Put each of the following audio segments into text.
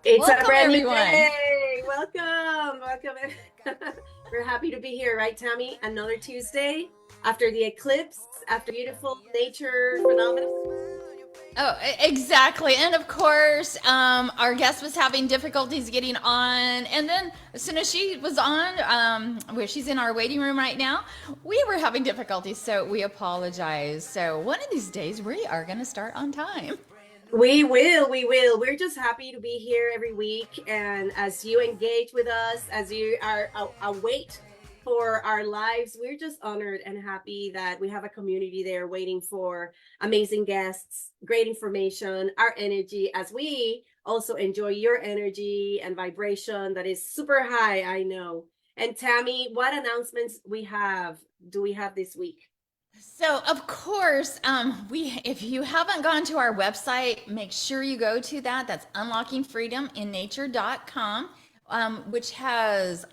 It's a Welcome, brand new everyone. day. Welcome. Welcome. We're happy to be here, right, Tammy? Another Tuesday after the eclipse, after beautiful nature phenomenon. Oh, exactly. And of course, our guest was having difficulties getting on. And then as soon as she was on, where she's in our waiting room right now, we were having difficulties. So we apologize. So one of these days, we are going to start on time. We will, we will. We're just happy to be here every week. And as you engage with us, as you are await for our lives, we're just honored and happy that we have a community there waiting for amazing guests, great information, our energy, as we also enjoy your energy and vibration that is super high, I know. And Tammy, what announcements do we have this week? So of course, we if you haven't gone to our website, make sure you go to that. That's unlockingfreedominnature.com, which has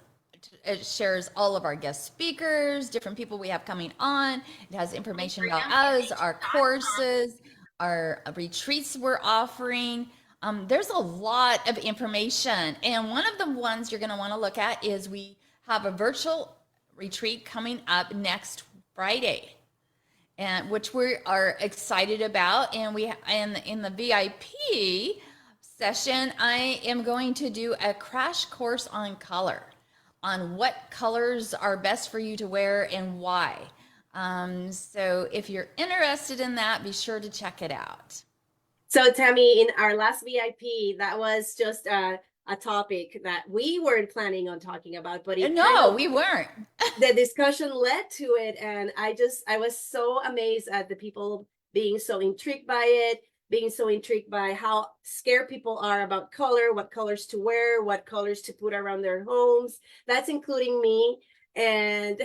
it shares all of our guest speakers, different people we have coming on. It has information about us, our courses, our retreats we're offering. There's a lot of information, and one of the ones you're going to want to look at is we have a virtual retreat coming up next Friday, and which we are excited about. And we and in the VIP session, I am going to do a crash course on color, on what colors are best for you to wear and why. So if you're interested in that, be sure to check it out. So, Tammy, in our last VIP, that was just a topic that we weren't planning on talking about, but it kind No, of we weren't. the discussion led to it. And I was so amazed at the people being so intrigued by it, being so intrigued by how scared people are about color, what colors to wear, what colors to put around their homes. That's including me. And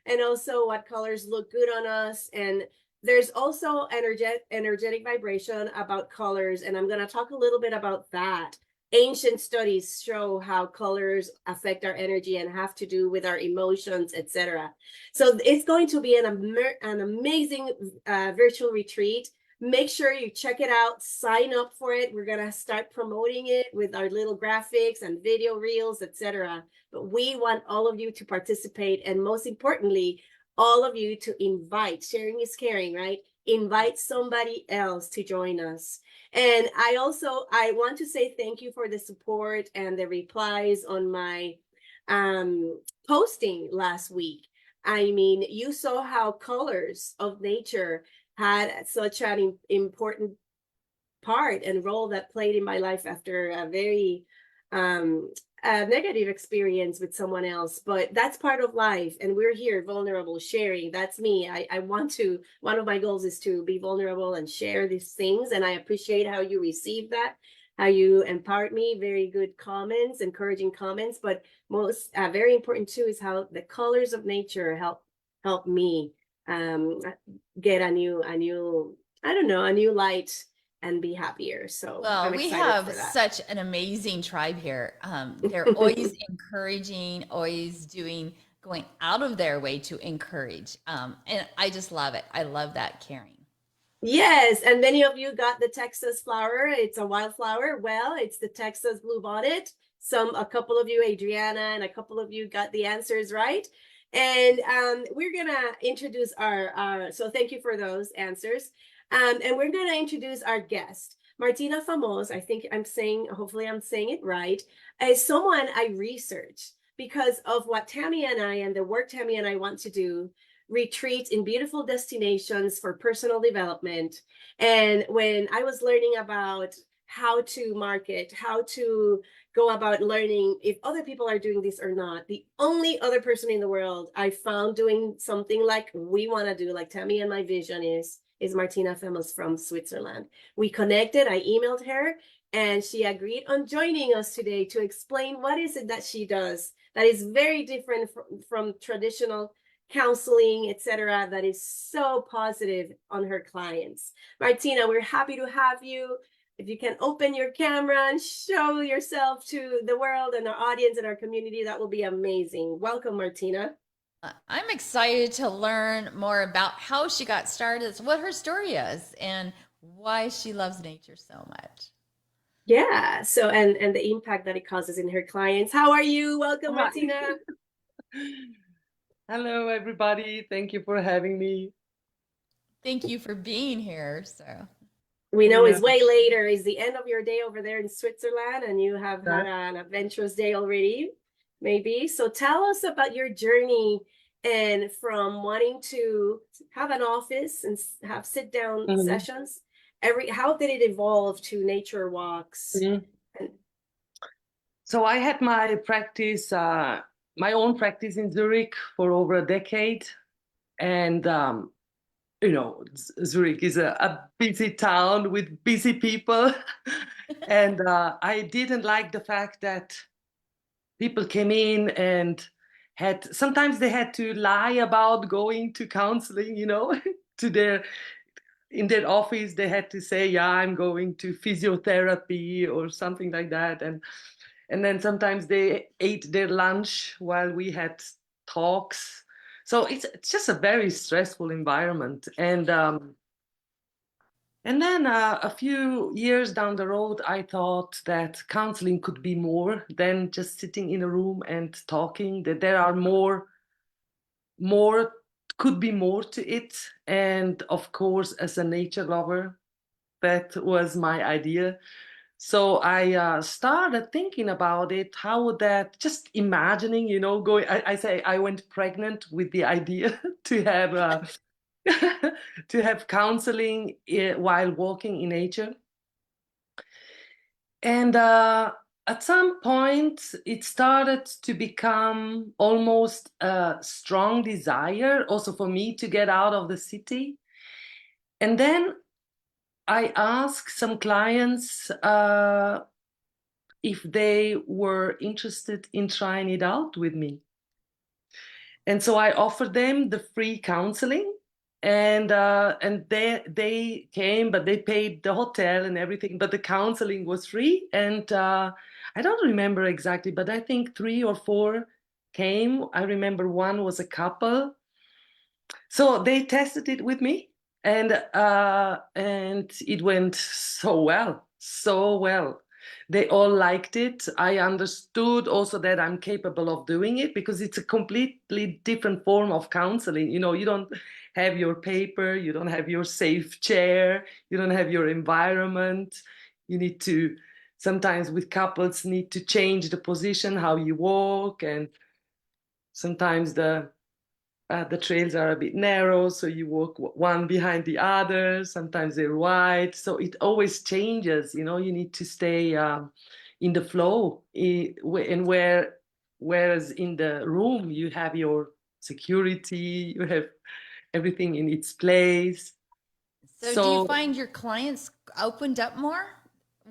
and also what colors look good on us. And there's also energetic vibration about colors, and I'm going to talk a little bit about that. Ancient studies show how colors affect our energy and have to do with our emotions, etc. So it's going to be an amazing virtual retreat. Make sure you check it out, sign up for it. We're going to start promoting it with our little graphics and video reels, etc. But we want all of you to participate, and most importantly, all of you to invite. Sharing is caring, right? Invite somebody else to join us. And I want to say thank you for the support and the replies on my posting last week. I mean, you saw how colors of nature had such an important part and role that played in my life after a very um a negative experience with someone else. But that's part of life, and we're here vulnerable, sharing. That's me. I want to, one of my goals is to be vulnerable and share these things, and I appreciate how you receive that, how you empowered me. Very good comments, encouraging comments. But most very important too is how the colors of nature help me um get a new I don't know, a new light and be happier. So Well, I'm we excited have for that. such an amazing tribe here. They're always encouraging, always going out of their way to encourage. And I just love it. I love that caring. Yes, and many of you got the Texas flower. It's a wildflower. Well, it's the Texas bluebonnet. A couple of you, Adriana, and a couple of you got the answers right. And we're gonna introduce our. So thank you for those answers. And we're gonna introduce our guest, Martina Famos. I think I'm saying, hopefully, I'm saying it right. Is someone I researched because of what Tammy and I and the work Tammy and I want to do, retreats in beautiful destinations for personal development. And when I was learning about how to market, how to go about learning if other people are doing this or not, the only other person in the world I found doing something like we want to do, like Tammy and my vision is Martina Famos from Switzerland. We connected, I emailed her, and she agreed on joining us today to explain what is it that she does that is very different from traditional counseling, etc., that is so positive on her clients. Martina, we're happy to have you. If you can open your camera and show yourself to the world and our audience and our community, that will be amazing. Welcome, Martina. I'm excited to learn more about how she got started, what her story is, and why she loves nature so much. Yeah. So and the impact that it causes in her clients. How are you? Welcome, Hi. Martina. Hello, everybody. Thank you for having me. Thank you for being here. So, We know Yeah. it's way later. It's the end of your day over there in Switzerland, and you have had Right. an adventurous day already, maybe. So tell us about your journey and from wanting to have an office and have sit down Mhm. sessions. How did it evolve to nature walks? Mhm. And So I had my own practice in Zurich for over a decade, and Zurich is a busy town with busy people, and I didn't like the fact that people came in and sometimes they had to lie about going to counseling, to their in their office they had to say, yeah, I'm going to physiotherapy or something like that, and then sometimes they ate their lunch while we had talks. So it's just a very stressful environment. And then a few years down the road, I thought that counseling could be more than just sitting in a room and talking, that there are more could be more to it. And of course, as a nature lover, that was my idea. So I started thinking about it. How would that, just imagining, going, I say I went pregnant with the idea to have to have counseling while walking in nature. And at some point, it started to become almost a strong desire also for me to get out of the city. And then I asked some clients if they were interested in trying it out with me. And so I offered them the free counseling, and they came, but they paid the hotel and everything, but the counseling was free. And I don't remember exactly, but I think 3 or 4 came. I remember one was a couple. So they tested it with me, and it went so well, so well. They all liked it. I understood also that I'm capable of doing it because it's a completely different form of counseling. You don't have your paper, you don't have your safe chair, you don't have your environment. You need to sometimes with couples need to change the position, how you walk, and sometimes the trails are a bit narrow, so you walk one behind the other. Sometimes they're wide, so it always changes. You need to stay in the flow. And whereas in the room you have your security, you have everything in its place. so do you So find your clients opened up more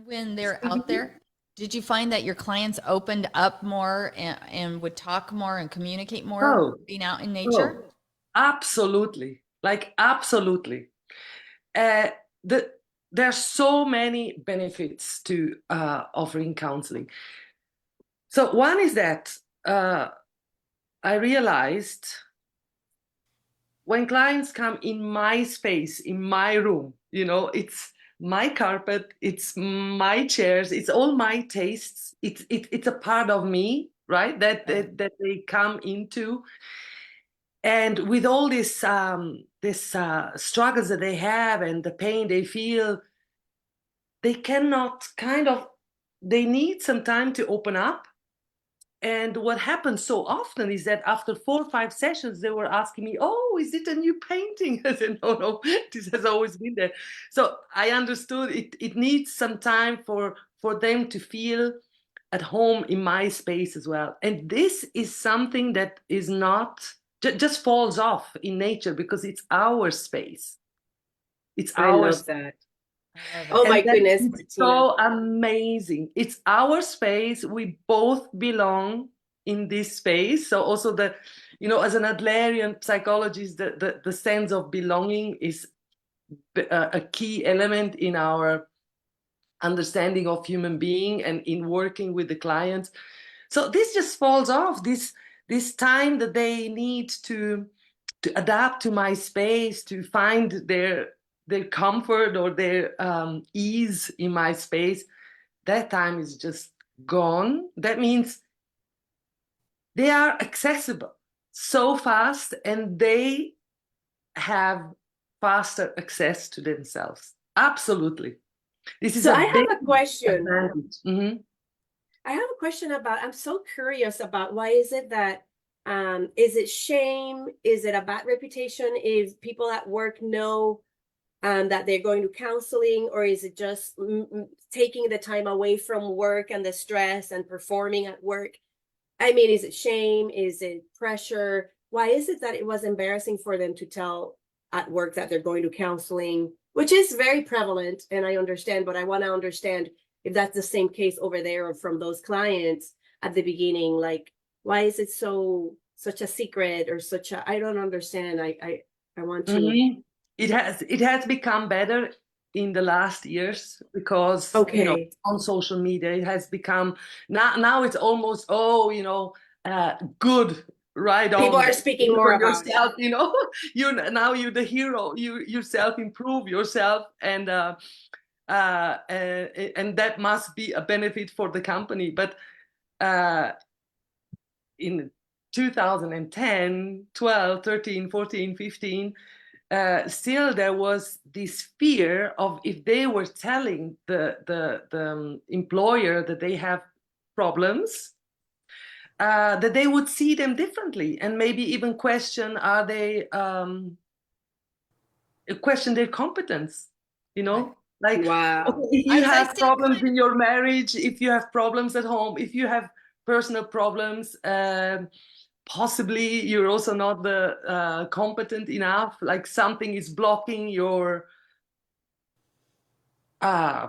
when they're out there? Did you find that your clients opened up more and would talk more and communicate more oh, being out in nature? oh, absolutely, like absolutely. Uh, the there are so many benefits to offering counseling. So one is that I realized when clients come in my space, in my room, it's my carpet, it's my chairs, it's all my tastes. It's a part of me, right? That they come into, and with all this struggles that they have and the pain they feel, they cannot they need some time to open up. And what happens so often is that after 4 or 5 sessions, they were asking me, "Oh, is it a new painting?" I said, "No, no, this has always been there." So I understood it needs some time for them to feel at home in my space as well. And this is something that is not just falls off in nature because it's our space. It's I ours. love that. I love Oh it. my And that goodness, is Martina. so amazing. It's our space. We both belong in this space. So also as an Adlerian psychologist, the sense of belonging is a key element in our understanding of human being and in working with the clients. So this just falls off. This time that they need to adapt to my space, to find their comfort or their ease in my space, that time is just gone. That means they are accessible so fast, and they have faster access to themselves. Absolutely. This is So a I big have a question. advantage. Mhm. I have a question about, I'm so curious about why is it that, is it shame? Is it a bad reputation if people at work know that they're going to counseling, or is it just taking the time away from work and the stress and performing at work? I mean, is it shame? Is it pressure? Why is it that it was embarrassing for them to tell at work that they're going to counseling, which is very prevalent, and I understand, but I want to understand if that's the same case over there or from those clients at the beginning. Like, why is it such a secret, or such a, I don't understand. I want to. Mhm. It has become better in the last years because Okay. on social media it has become, now it's almost, good, right People on are speaking more for about it. yourself. You're the hero. You yourself improve yourself, and that must be a benefit for the company. But in 2010, 12, 13, 14, 15, still there was this fear of, if they were telling the employer that they have problems, that they would see them differently, and maybe even question, question their competence, Right. like, okay, Wow. if you I have see problems in your marriage, if you have problems at home, if you have personal problems, possibly you're also not the competent enough, like something is blocking your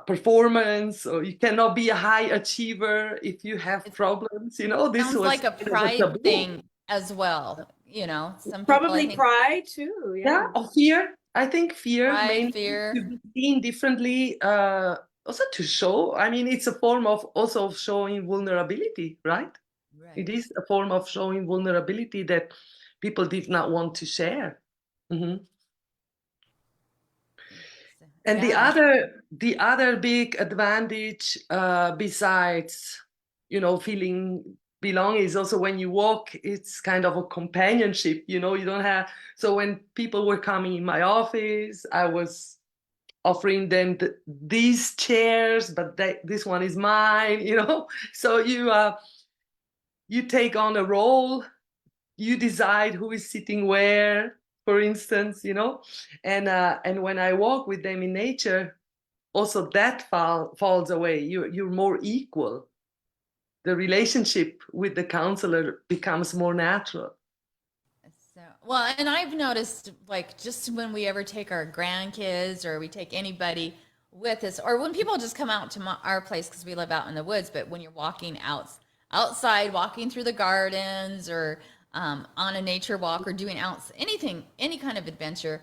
performance, or you cannot be a high achiever if you have it problems. This sounds was like a kind of a pride taboo. thing as well. Some people, I Probably think, pride too. Yeah, Yeah. or fear. I think fear, pride, mainly to fear. be seen differently, also to show. I mean, it's a form of also of showing vulnerability, right? It Right. is a form of showing vulnerability that people did not want to share. Mhm. And Yeah. the other big advantage, besides, feeling belonging, is also when you walk, it's kind of a companionship. You don't have. So when people were coming in my office, I was offering them these chairs, but this one is mine. So you take on a role, you decide who is sitting where, for instance. And when I walk with them in nature, also that falls away. You're more equal. The relationship with the counselor becomes more natural. So, well, and I've noticed, like, just when we ever take our grandkids or we take anybody with us, or when people just come out to our place because we live out in the woods, but when you're walking outside, walking through the gardens, or on a nature walk, or doing anything, any kind of adventure,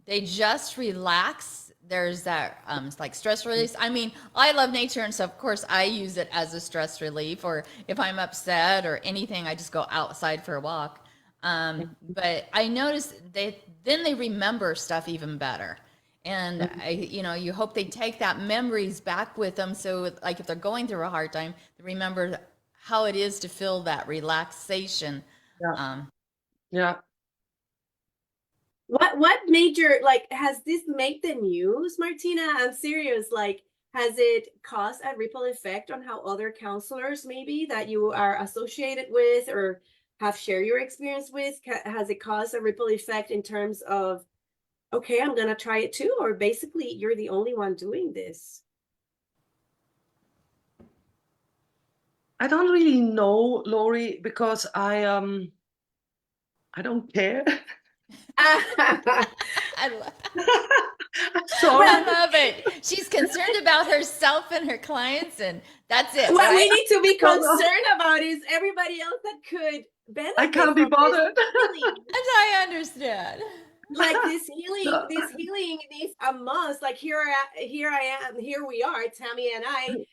they just relax. There's that like stress release. I mean, I love nature, and so of course I use it as a stress relief. Or if I'm upset or anything, I just go outside for a walk. But I noticed they remember stuff even better. And you hope they take that memories back with them. So like if they're going through a hard time, they remember how it is to feel that relaxation. Yeah. Um, Yeah. What major, like, has this made the news, Martina? I'm serious. Like, has it caused a ripple effect on how other counselors maybe that you are associated with or have shared your experience with? Has it caused a ripple effect in terms of, okay, I'm gonna try it too, or basically you're the only one doing this? I don't really know, Lori, because I don't care. I love, I'm sorry. I love it. She's concerned about herself and her clients, and that's it, What right? we need to be No, no, concerned about is everybody else that could I benefit can't be from this bothered. healing. And I understand. Like this healing, No. needs a must. Like here I am, here we are, Tammy and I,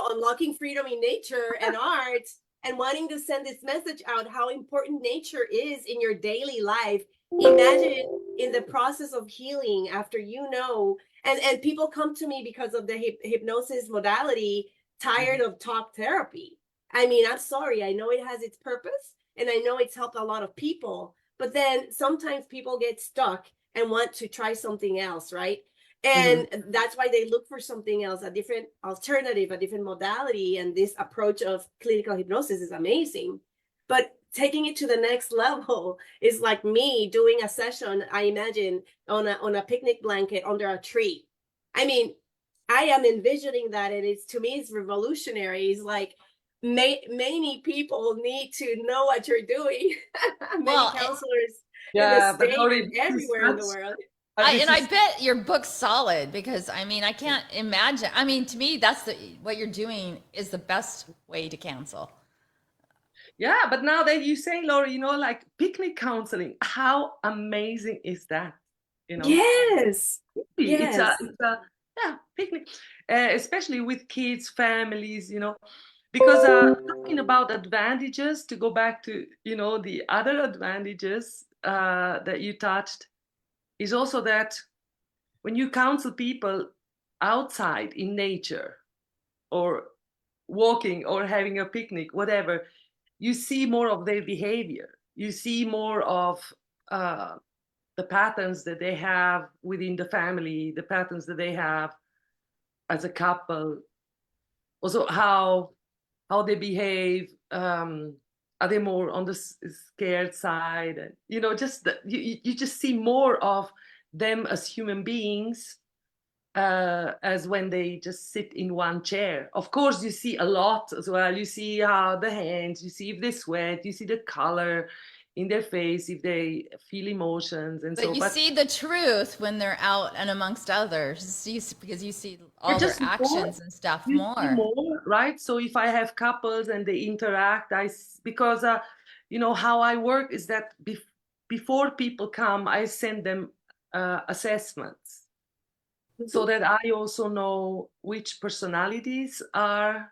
unlocking freedom in nature and art, and wanting to send this message out how important nature is in your daily life. Imagine in the process of healing after and people come to me because of the hypnosis modality tired of talk therapy. I mean, I'm sorry, I know it has its purpose and I know it's helped a lot of people, but then sometimes people get stuck and want to try something else, right? And that's why they look for something else, a different alternative, a different modality. And this approach of clinical hypnosis is amazing. But taking it to the next level is like me doing a session, I imagine, on a picnic blanket under a tree. I mean, I am envisioning that, and it's, to me, it's revolutionary. It's like many people need to know what you're doing. Many Well, counselors in the Yeah, but States Lori, and this is everywhere in the such, world. this I is bet your book's solid because I mean, I can't imagine. I mean, to me, that's what you're doing is the best way to counsel. yeah. But now that you say, Lori, like picnic counseling, how amazing is that? You know, Yes. Yes. it's a yeah, picnic, especially with kids, families, because talking about advantages, to go back to the other advantages that you touched, is also that when you counsel people outside in nature or walking or having a picnic, whatever, you see more of their behavior. You see more of uh, the patterns that they have within the family, the patterns that they have as a couple, also how they behave. Are they more on the scared side? And, just you just see more of them as human beings as when they just sit in one chair. Of course, you see a lot as well. You see how the hands, you see if they sweat, you see the color in their face, if they feel emotions and But so. you see the truth when they're out and amongst others, because you see all their just actions and stuff you see more. more, right? So if I have couples and they interact, because how I work is that before people come, I send them assessments so that I also know which personalities are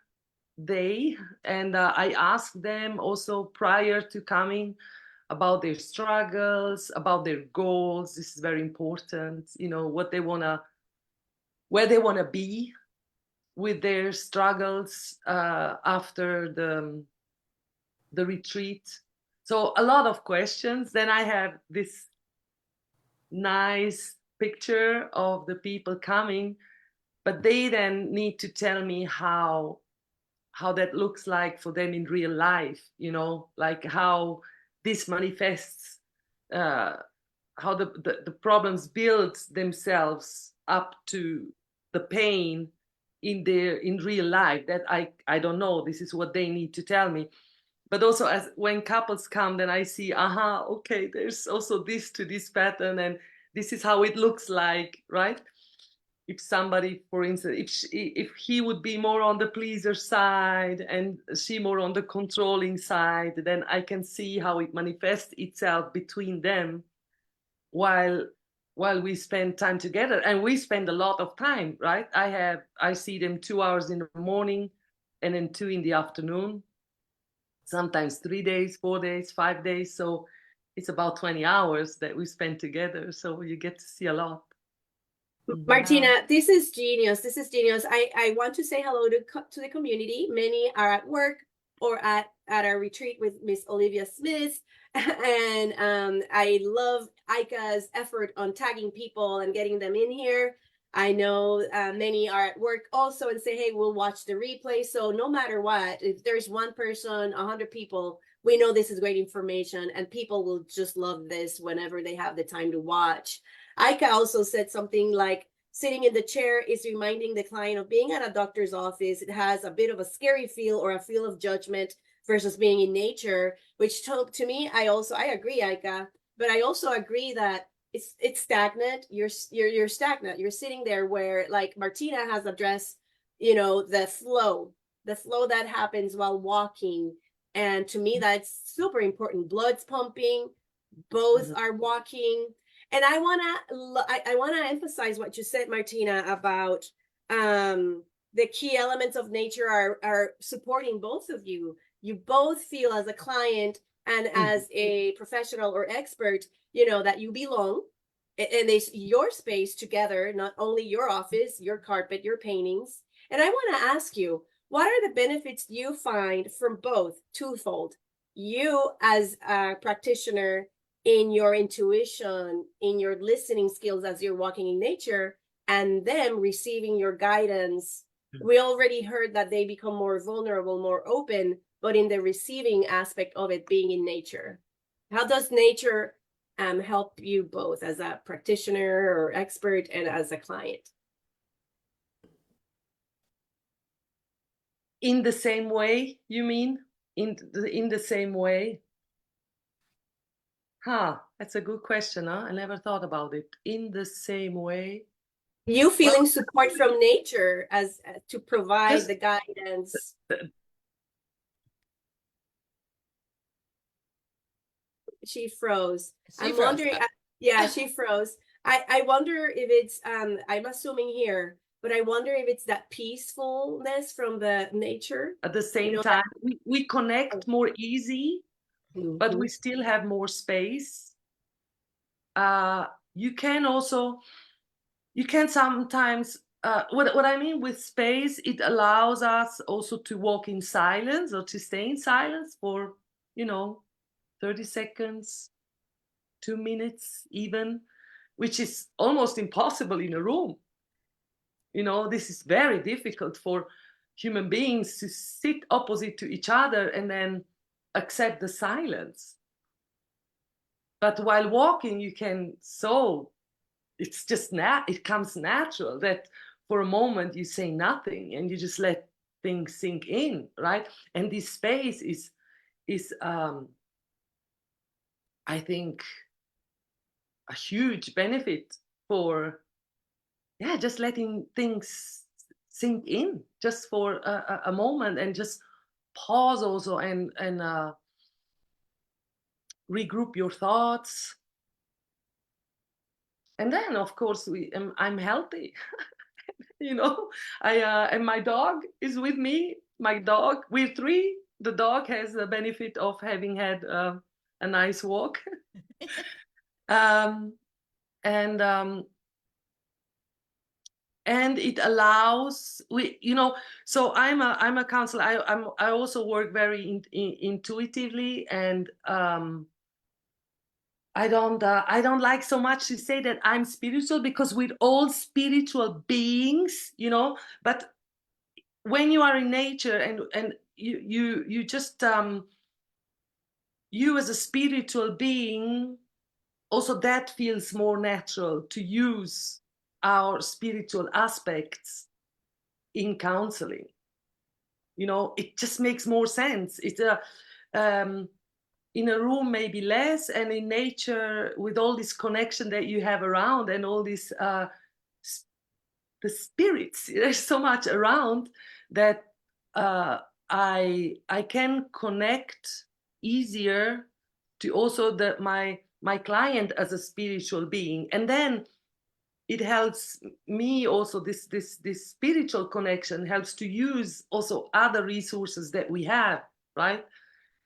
they, and I ask them also prior to coming about their struggles, about their goals. This is very important, what they wanna, where they wanna be with their struggles after the retreat. So a lot of questions. Then I have this nice picture of the people coming, but they then need to tell me how that looks like for them in real life, like how this manifests, uh, how the problems build themselves up to the pain in real life. That I don't know. This is what they need to tell me. But also, as when couples come, then I see, okay, there's also this to this pattern, and this is how it looks like, right? If somebody, for instance, if he would be more on the pleaser side and she more on the controlling side, then I can see how it manifests itself between them while we spend time together. And we spend a lot of time, right? I see them 2 hours in the morning and then 2 in the afternoon, sometimes 3 days, 4 days, 5 days. So it's about 20 hours that we spend together. So you get to see a lot. Martina, this is genius. This is genius. I want to say hello to the community. Many are at work or at our retreat with Miss Olivia Smith. And I love Aika's effort on tagging people and getting them in here. I know many are at work also and say, hey, we'll watch the replay. So no matter what, if there's one person, 100 people, we know this is great information and people will just love this whenever they have the time to watch. Aika also said something like, sitting in the chair is reminding the client of being at a doctor's office. It has a bit of a scary feel or a feel of judgment versus being in nature, which to me, I agree, Aika, but I also agree that it's stagnant. You're stagnant. You're sitting there where, like Martina has addressed, the flow that happens while walking. And to me, that's super important. Blood's pumping, both are walking. And I wanna emphasize what you said, Martina, about the key elements of nature are supporting both of you. You both feel as a client and as a professional or expert, that you belong, and it's your space together, not only your office, your carpet, your paintings. And I want to ask you, what are the benefits you find from both twofold? You as a practitioner in your intuition, in your listening skills as you're walking in nature, and them receiving your guidance. We already heard that they become more vulnerable, more open, but in the receiving aspect of it being in nature. How does nature help you both as a practitioner or expert and as a client? In the same way, you mean? In the same way? That's a good question, huh? I never thought about it. In the same way. You Well, feeling support from nature as to provide just the guidance. She froze. I'm wondering. Yeah, she froze. I wonder if it's I'm assuming here, but I wonder if it's that peacefulness from the nature. at the same know, time, we connect more easy, but we Mhm. still have more space. You can also, you can sometimes, what I mean with space, it allows us also to walk in silence or to stay in silence for, 30 seconds, 2 minutes even, which is almost impossible in a room. This is very difficult for human beings to sit opposite to each other and then accept the silence. But while walking, you can, it's just it comes natural that for a moment you say nothing and you just let things sink in, right? And this space is I think a huge benefit for just letting things sink in just for a moment, and just pause also, and regroup your thoughts. And then of course I'm healthy. I and my dog is with me. My dog, we're three. The dog has the benefit of having had a nice walk. um, and and it allows so I'm a counselor. I also work very intuitively, and I don't like so much to say that I'm spiritual, because we're all spiritual beings, but when you are in nature and you just you as a spiritual being, also that feels more natural to use our spiritual aspects in counseling. It just makes more sense. It's in a room maybe less, and in nature with all this connection that you have around, and all this the spirits, there's so much around that I can connect easier to also my client as a spiritual being. And then it helps me also, this spiritual connection helps to use also other resources that we have, right?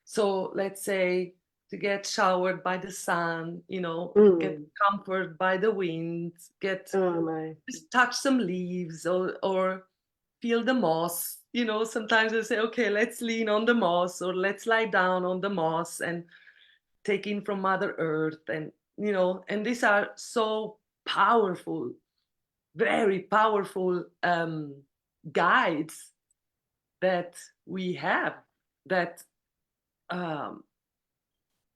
So let's say to get showered by the sun, get comfort by the wind, just touch some leaves, or feel the moss. Sometimes I say, okay, let's lean on the moss, or let's lie down on the moss and take in from Mother Earth. And and these are so powerful, very powerful guides that we have, that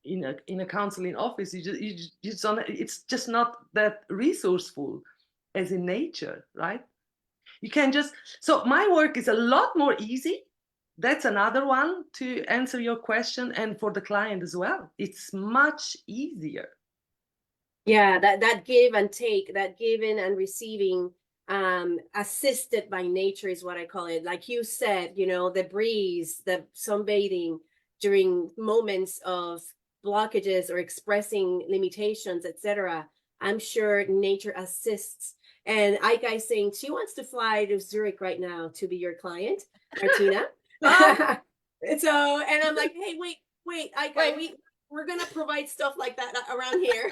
in a counseling office you just don't, it's just not that resourceful as in nature, right? You can just, so my work is a lot more easy. That's another one to answer your question, and for the client as well, it's much easier. Yeah, that give and take, that giving and receiving, assisted by nature is what I call it. Like you said, the breeze, the sunbathing during moments of blockages or expressing limitations, etc. I'm sure nature assists. And Aika is saying she wants to fly to Zurich right now to be your client, Martina. So, and I'm like, hey, wait, Aika, we're gonna provide stuff like that around here.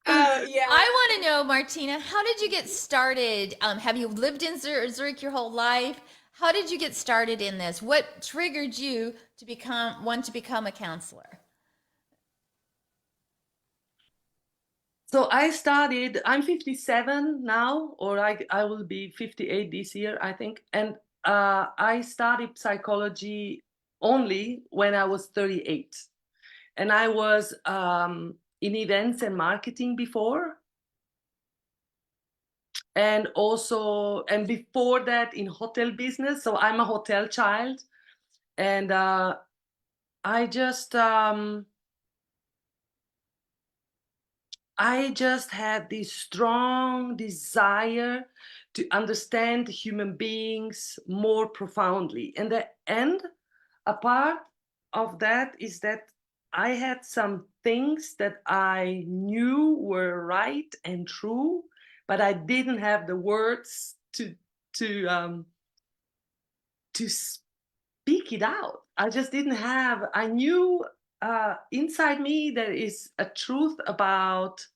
Oh, yeah. I want to know, Martina, how did you get started? Have you lived in Zurich your whole life? How did you get started in this? What triggered you to want to become a counselor? So I started, I'm 57 now, or I will be 58 this year, I think. And I started psychology only when I was 38. And I was in events and marketing before. And also, and before that in hotel business. So I'm a hotel child. And I just, I just had this strong desire to understand human beings more profoundly. And the end, a part of that is that I had some things that I knew were right and true, but I didn't have the words to to speak it out. I just didn't have. I knew inside me there is a truth about.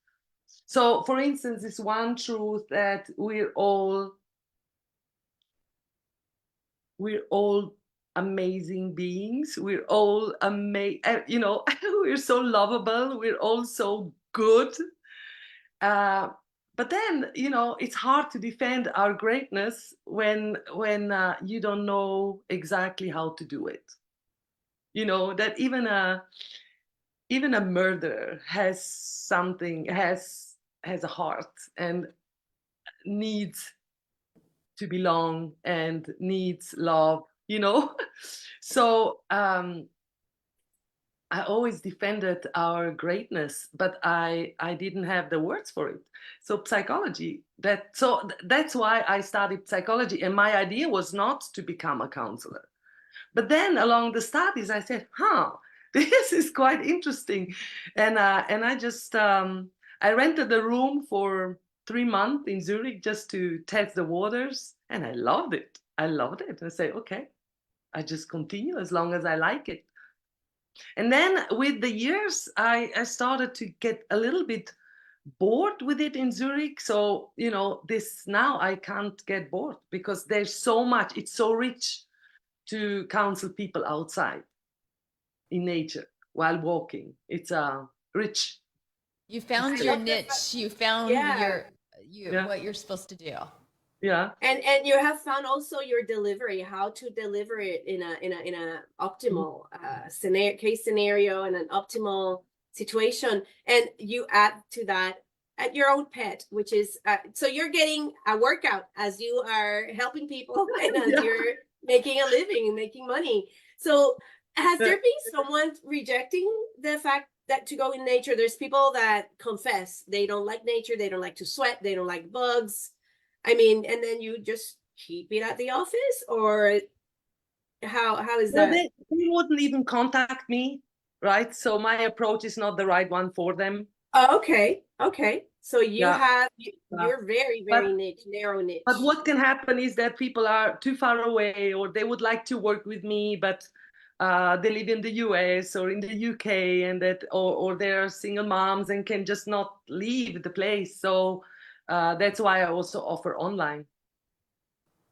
So, for instance, this one truth that we're all amazing beings. We're all you know, we're so lovable. We're all so good. But then, you know, it's hard to defend our greatness when you don't know exactly how to do it. You know that even a murderer has something, has a heart and needs to belong and needs love, you know. So I always defended our greatness, but I didn't have the words for it. So psychology, that's why I studied psychology, and my idea was not to become a counselor. But then along the studies, I said, "Huh, this is quite interesting," and I just I rented a room for 3 months in Zurich just to test the waters, and I loved it. I loved it. I say, "Okay, I just continue as long as I like it." And then with the years, I started to get a little bit bored with it in Zurich. So, you know, this now I can't get bored because there's so much, it's so rich to counsel people outside in nature while walking. It's rich. You found I your love the niche. You found Yeah. you Yeah, what you're supposed to do. yeah. And you have found also your delivery, how to deliver it in a optimal case scenario and an optimal situation, and you add to that at your own pet, which is so you're getting a workout as you are helping people and as Yeah. you're making a living and making money. So has Yeah. there been someone rejecting the fact that to go in nature? There's people that confess they don't like nature, they don't like to sweat, they don't like bugs. I mean, and then you just keep it at the office, or how is Well, that? they wouldn't even contact me, right? So my approach is not the right one for them. Oh, okay. So Yeah. you're very, very But niche, narrow But niche. what can happen is that people are too far away, or they would like to work with me, but they live in the US or in the UK, and or they're single moms and can just not leave the place. So that's why I also offer online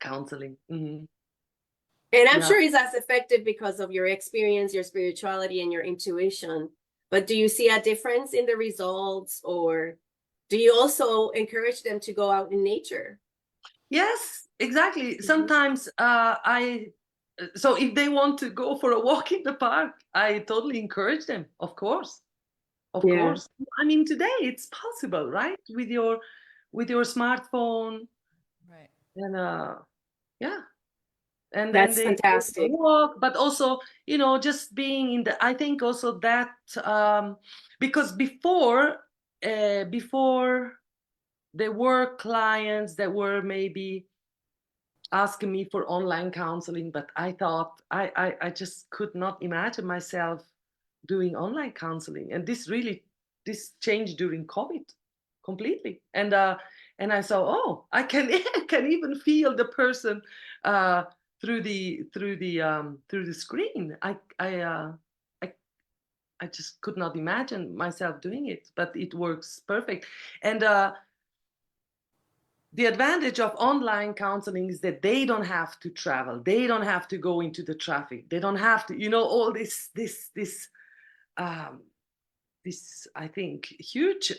counseling. And I'm Yeah. sure it's as effective because of your experience, your spirituality, and your intuition. But do you see a difference in the results, or do you also encourage them to go out in nature? Yes, exactly. Mhm. Sometimes so if they want to go for a walk in the park, I totally encourage them, of course. Of Yeah, course. I mean, today it's possible, right? With your smartphone Right. and yeah. And then that's they go for a fantastic. walk, but also, you know, just being in the I think also that because before there were clients that were maybe asking me for online counseling, but I thought I just could not imagine myself doing online counseling. And this changed during COVID completely. And I saw, oh, I can I can even feel the person through the screen. I I just could not imagine myself doing it, but it works perfect. And the advantage of online counseling is that they don't have to travel. They don't have to go into the traffic. They don't have to, all um, this, I think, huge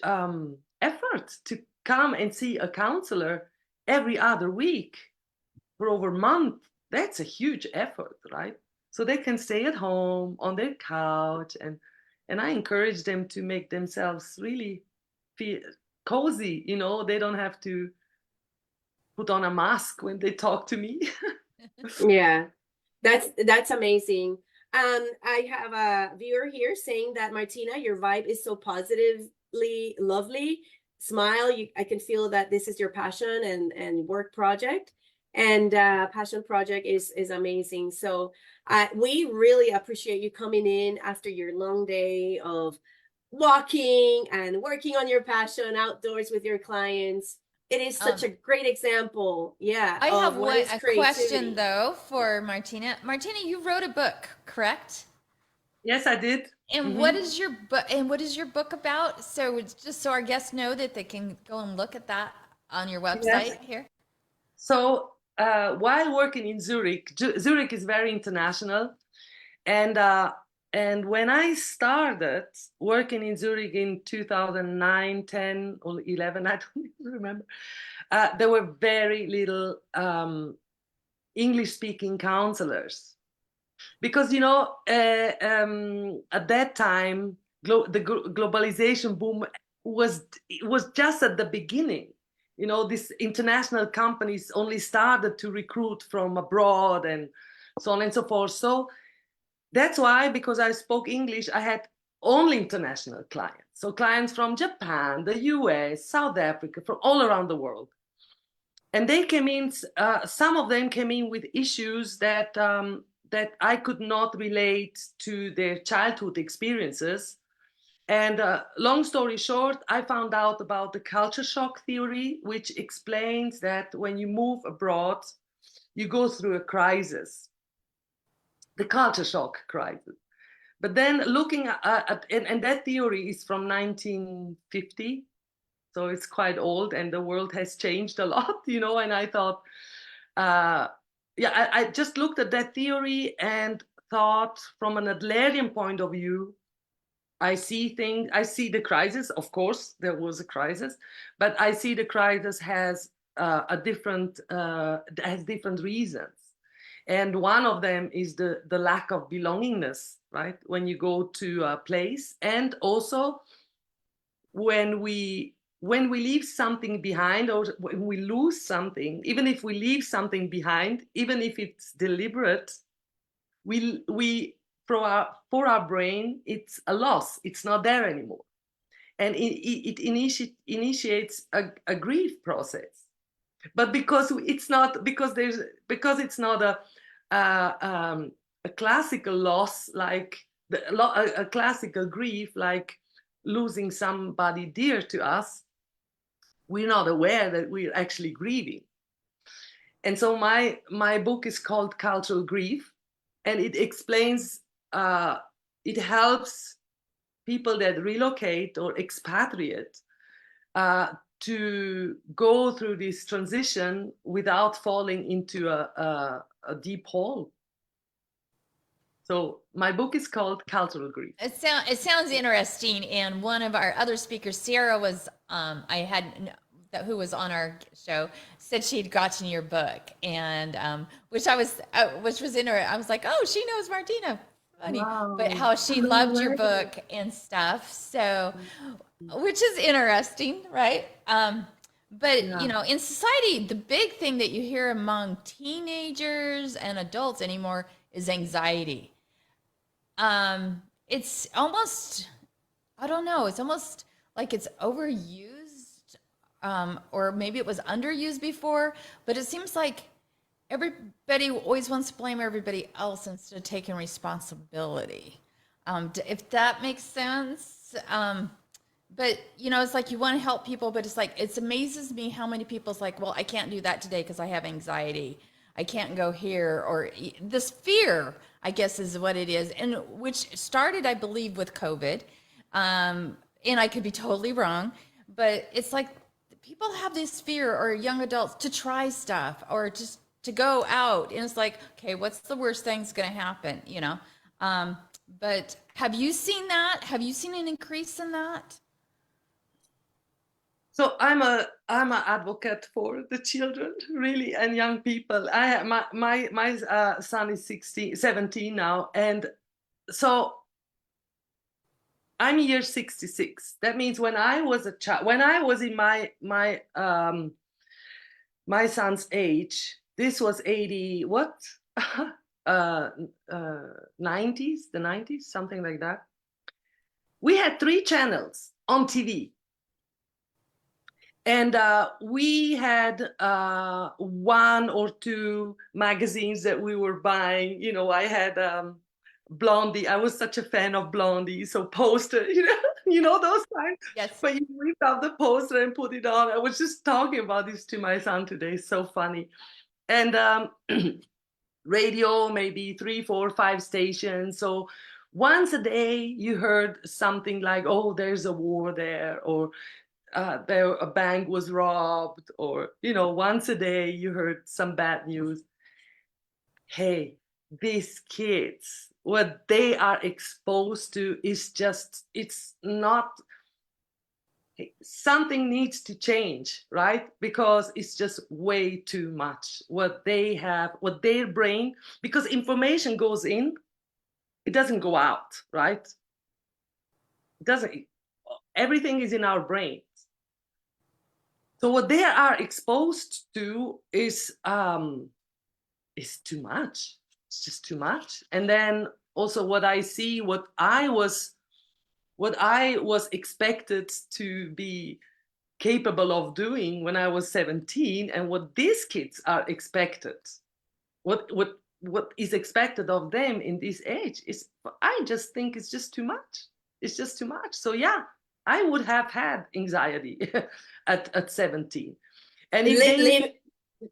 effort to come and see a counselor every other week for over a month. That's a huge effort, right? So they can stay at home on their couch, and I encourage them to make themselves really feel cozy. They don't have to put on a mask when they talk to me. Yeah, that's amazing. I have a viewer here saying that Martina, your vibe is so positively lovely. Smile. I can feel that this is your passion and work project, and passion project is amazing. So we really appreciate you coming in after your long day of walking and working on your passion outdoors with your clients. It is such a great example, yeah, I have of what is a creativity. question though for Martina. Martina, you wrote a book, correct? Yes, I did. And what is your book? And what is your book about? So it's just so our guests know that they can go and look at that on your website Yes. here. So while working in Zurich, Zurich is very international, and when I started working in Zurich in 2009, 10, or 11, I don't even remember, there were very little English-speaking counselors. Because, at that time, the globalization boom was just at the beginning. These international companies only started to recruit from abroad and so on and so forth. So that's why, because I spoke English, I had only international clients. So clients from Japan, the US, South Africa, from all around the world. And they came in, some of them came in with issues that I could not relate to their childhood experiences. And long story short, I found out about the culture shock theory, which explains that when you move abroad, you go through a crisis, the culture shock crisis. But then looking and that theory is from 1950. So it's quite old, and the world has changed a lot, and I thought, I just looked at that theory and thought, from an Adlerian point of view, I see the crisis. Of course, there was a crisis, but I see the crisis has different reasons. And one of them is the lack of belongingness, right? When you go to a place, and also when we leave something behind, or when we lose something, even if we leave something behind, even if it's deliberate, we for our brain, it's a loss. It's not there anymore, and it initiates a grief process. But because it's not a classical loss, like a classical grief, like losing somebody dear to us, we're not aware that we're actually grieving. And so my book is called Cultural Grief, and it explains, it helps people that relocate or expatriate to go through this transition without falling into a deep hole. So my book is called Cultural Grief. It sounds interesting. And one of our other speakers, Sarah, who was on our show, said she had gotten your book, and which was interesting. I was like, oh, she knows Martina. Funny. Wow. But how she loved your book and stuff. So, which is interesting, right? But in society, the big thing that you hear among teenagers and adults anymore is anxiety. It's almost, I don't know, it's almost like it's overused, or maybe it was underused before, but it seems like everybody always wants to blame everybody else instead of taking responsibility. If that makes sense. But it's like you want to help people, but it's like, it amazes me how many people's like, well, I can't do that today because I have anxiety. I can't go here, or this fear, I guess is what it is. And which started, I believe, with COVID. And I could be totally wrong, but it's like people have this fear, or young adults, to try stuff or just to go out. And it's like, okay, what's the worst thing's going to happen? You know? But have you seen that? Have you seen an increase in that? So I'm a advocate for the children, really, and young people. I have my son is 17 now, and so I'm year 66. That means when I was a child, when I was in my son's age, this was 80 what 90s, the 90s, something like that. We had 3 channels on TV. And we had 1 or 2 magazines that we were buying. You know, I had Blondie. I was such a fan of Blondie. So poster, you know those times. Yes. But you ripped out the poster and put it on. I was just talking about this to my son today. So funny. And radio, maybe 3, 4, 5 stations. So once a day you heard something like, oh, there's a war there, or there a bank was robbed, or once a day you heard some bad news. Hey, these kids, what they are exposed to is just, it's not, something needs to change, right? Because it's just way too much what they have, what their brain, because information goes in, it doesn't go out, right? It doesn't, everything is in our brain. So what they are exposed to is too much. It's just too much. And then also what I see, what I was expected to be capable of doing when I was 17, and what these kids are expected, what is expected of them in this age is, I just think it's just too much. It's just too much. So yeah, I would have had anxiety at 17. And if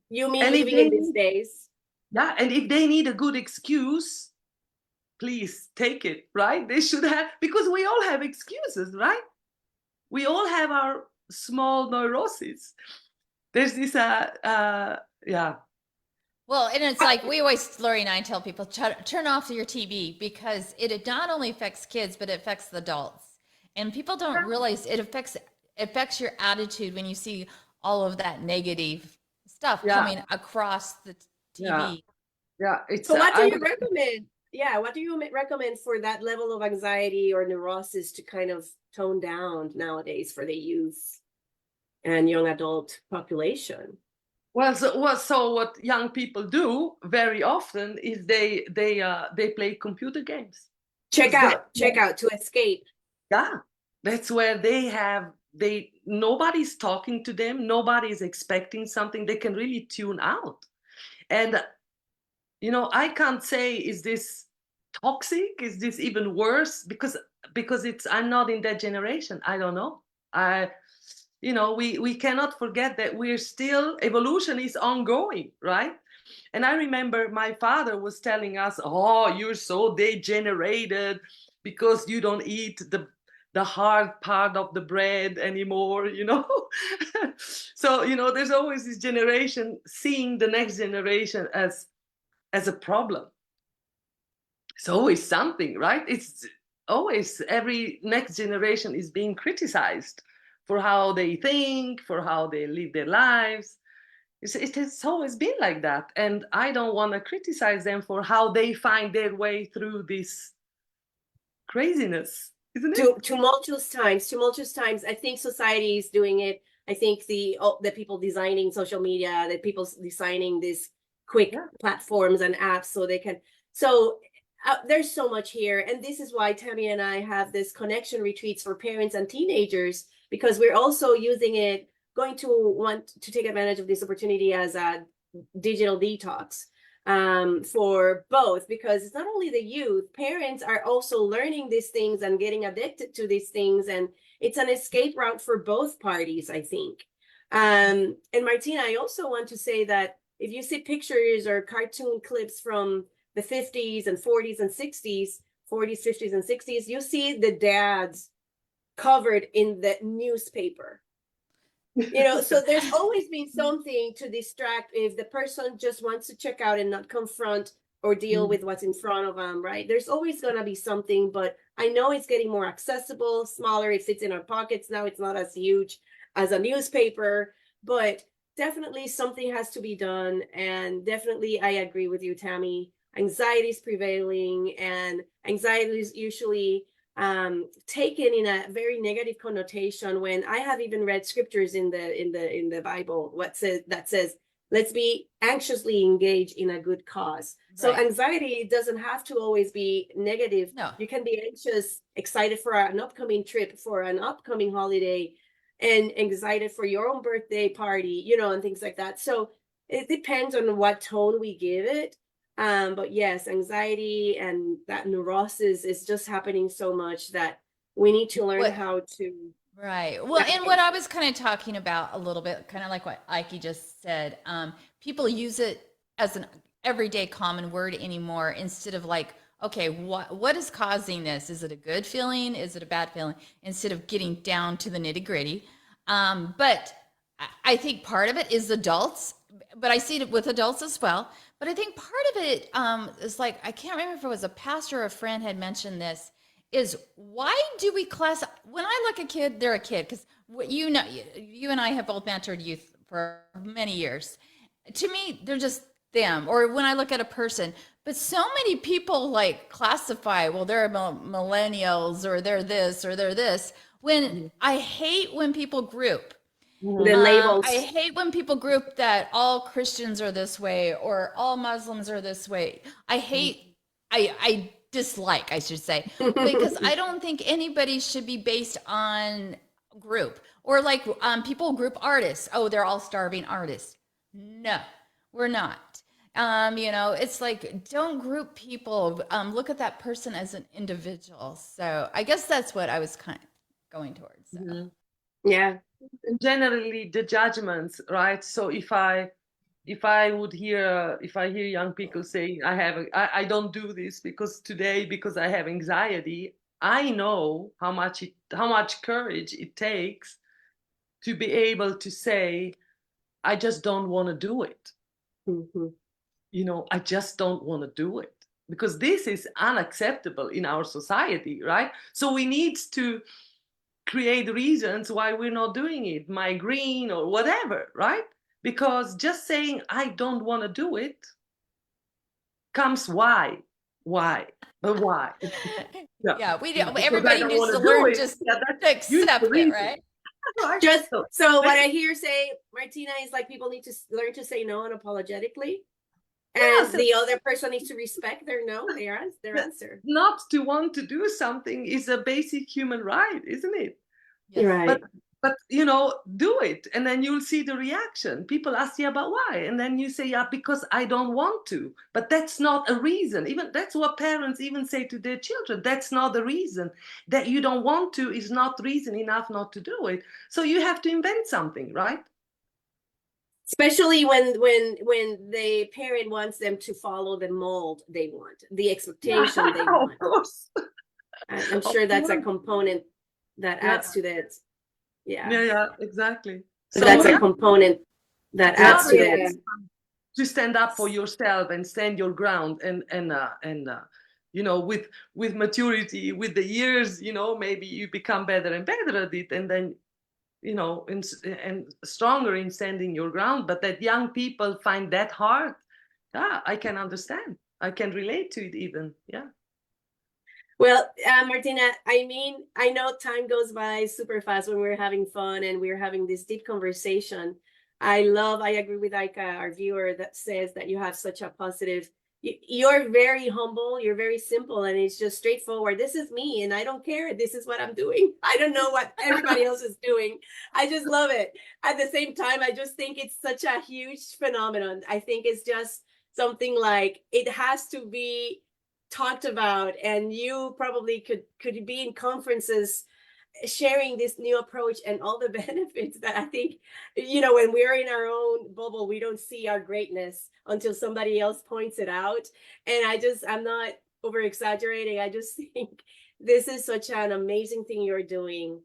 you mean living in these days? Yeah, and if they need a good excuse, please take it, right? They should have, because we all have excuses, right? We all have our small neuroses. There's this, yeah. Well, and it's like we always, Lori and I tell people, turn off your TV, because it not only affects kids, but it affects the adults. And people don't realize it affects your attitude when you see all of that negative stuff coming across the TV. Yeah. So what do you recommend? Yeah, what do you recommend for that level of anxiety or neurosis to kind of tone down nowadays for the youth and young adult population? Well, so what young people do very often is they play computer games. Check out to escape. Yeah, that's where nobody's talking to them, nobody's expecting something, they can really tune out. And I can't say, is this toxic, is this even worse, because I'm not in that generation. I don't know. We cannot forget that we're still, evolution is ongoing, right? And I remember my father was telling us, oh, you're so degenerated because you don't eat the hard part of the bread anymore, So, there's always this generation seeing the next generation as a problem. It's always something, right? It's always, every next generation is being criticized for how they think, for how they live their lives. It has always been like that. And I don't want to criticize them for how they find their way through this craziness, isn't it? Tumultuous times. I think society is doing it. I think the people designing social media, the people designing these quick platforms and apps so they can. So there's so much here. And this is why Tammy and I have this connection retreats for parents and teenagers, because we're also using it, going to want to take advantage of this opportunity as a digital detox for both, because it's not only the youth, parents are also learning these things and getting addicted to these things, and it's an escape route for both parties, I think. And Martina, I also want to say that if you see pictures or cartoon clips from the 50s and 40s and 60s, 40s, 50s, and 60s, you see the dads covered in the newspaper. So there's always been something to distract if the person just wants to check out and not confront or deal with what's in front of them, right? There's always going to be something, but I know it's getting more accessible, smaller. It fits in our pockets now. It's not as huge as a newspaper, but definitely something has to be done. And definitely, I agree with you, Tammy. Anxiety is prevailing, and anxiety is usually taken in a very negative connotation. When I have even read scriptures in the Bible that says let's be anxiously engaged in a good cause. So anxiety doesn't have to always be negative. No. You can be anxious, excited for an upcoming trip, for an upcoming holiday, and excited for your own birthday party, and things like that. So it depends on what tone we give it. But yes, anxiety and that neurosis is just happening so much that we need to learn how to. Right. Well, and what I was kind of talking about a little bit, kind of like what Ike just said, people use it as an everyday common word anymore, instead of like, okay, what is causing this? Is it a good feeling? Is it a bad feeling? Instead of getting down to the nitty gritty. But I think part of it is adults, but I see it with adults as well. But I think part of it is like, I can't remember if it was a pastor or a friend had mentioned this, is why do we class, when I look at a kid, they're a kid, because you and I have both mentored youth for many years. To me, they're just them. Or when I look at a person, but so many people like classify, well, they're millennials, or they're this, or they're this, when I hate when people group. The labels. I hate when people group that all Christians are this way or all Muslims are this way. I dislike, I should say, because I don't think anybody should be based on group, or like people group artists. Oh, they're all starving artists. No, we're not. It's like, don't group people. Look at that person as an individual. So I guess that's what I was kind of going towards. So. Yeah. Generally the judgments, right? So if I hear young people saying I don't do this because I have anxiety, I know how much courage it takes to be able to say, I just don't want to do it. I just don't want to do it, because this is unacceptable in our society, right? So we need to create reasons why we're not doing it, migraine or whatever, right? Because just saying I don't want to do it comes why, but why? Yeah, we do. Everybody needs to learn just to accept it, right? Just so what I hear say, Martina, is like people need to learn to say no unapologetically, and the other person needs to respect their no, their answer. Not to want to do something is a basic human right, isn't it? Yes. Right. But do it, and then you'll see the reaction. People ask you about why, and then you say, yeah, because I don't want to. But that's not a reason. Even that's what parents even say to their children. That's not the reason. That you don't want to is not reason enough not to do it. So you have to invent something, right? Especially when the parent wants them to follow the mold they want, the expectation they want. Of course. I'm sure that's a component that adds to that. Yeah, exactly. So that's a component that adds to that. To stand up for yourself and stand your ground, and with maturity, with the years, maybe you become better and better at it, and then and stronger in standing your ground. But that young people find that hard, I can understand. I can relate to it even. Yeah. Well, Martina, I know time goes by super fast when we're having fun and we're having this deep conversation. I agree with Aika, our viewer, that says that you have such a positive, you're very humble, you're very simple, and it's just straightforward. This is me, and I don't care. This is what I'm doing. I don't know what everybody else is doing. I just love it. At the same time, I just think it's such a huge phenomenon. I think it's just something like, it has to be talked about, and you probably could be in conferences sharing this new approach and all the benefits that I think, when we're in our own bubble, we don't see our greatness until somebody else points it out. And I'm not over exaggerating. I just think this is such an amazing thing you're doing.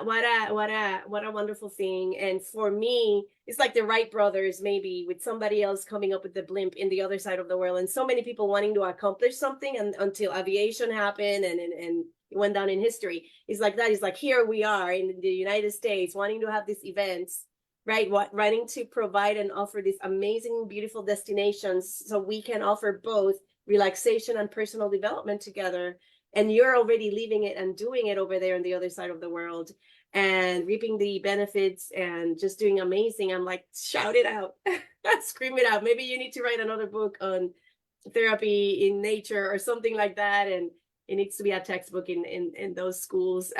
What a wonderful thing. And for me, it's like the Wright brothers, maybe with somebody else coming up with the blimp in the other side of the world, and so many people wanting to accomplish something, and until aviation happened and it went down in history. It's like that. It's like, here we are in the United States wanting to have these events, right? Wanting to provide and offer these amazing, beautiful destinations so we can offer both relaxation and personal development together. And you're already living it and doing it over there on the other side of the world and reaping the benefits and just doing amazing. I'm like, shout it out, scream it out. Maybe you need to write another book on therapy in nature or something like that. And it needs to be a textbook in those schools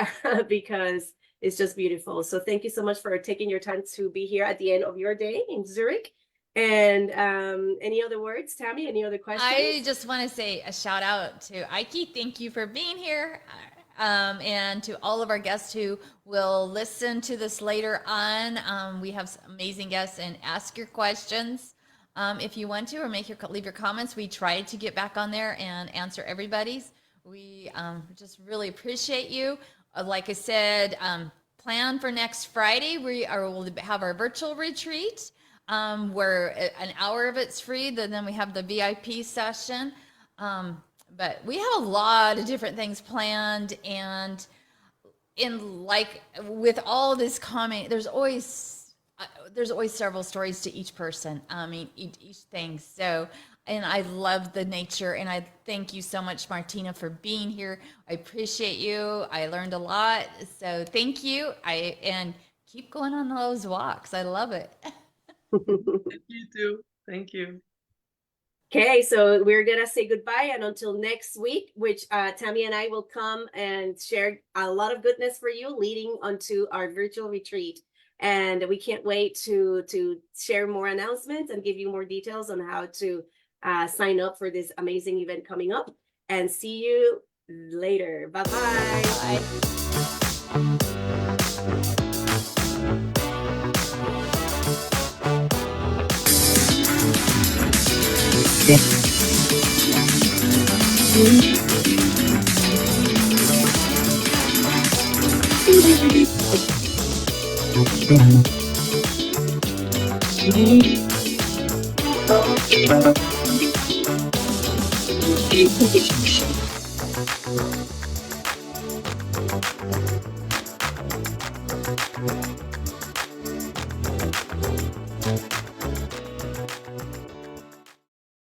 because it's just beautiful. So thank you so much for taking your time to be here at the end of your day in Zurich. And any other words, Tammy? Any other questions? I just want to say a shout out to Ike. Thank you for being here. And to all of our guests who will listen to this later on. We have some amazing guests, and ask your questions if you want to, or leave your comments. We try to get back on there and answer everybody's. We just really appreciate you. Like I said, plan for next Friday. We'll have our virtual retreat where an hour of it's free. Then we have the VIP session. But we have a lot of different things planned. And with all this comment, there's always several stories to each person. I mean, each thing. So, and I love the nature, and I thank you so much, Martina, for being here. I appreciate you. I learned a lot. So thank you. And keep going on those walks. I love it. You too. Thank you. Okay, so we're gonna say goodbye, and until next week, which Tammy and I will come and share a lot of goodness for you leading onto our virtual retreat. And we can't wait to share more announcements and give you more details on how to sign up for this amazing event coming up. And see you later. Bye-bye. Bye. Thank you.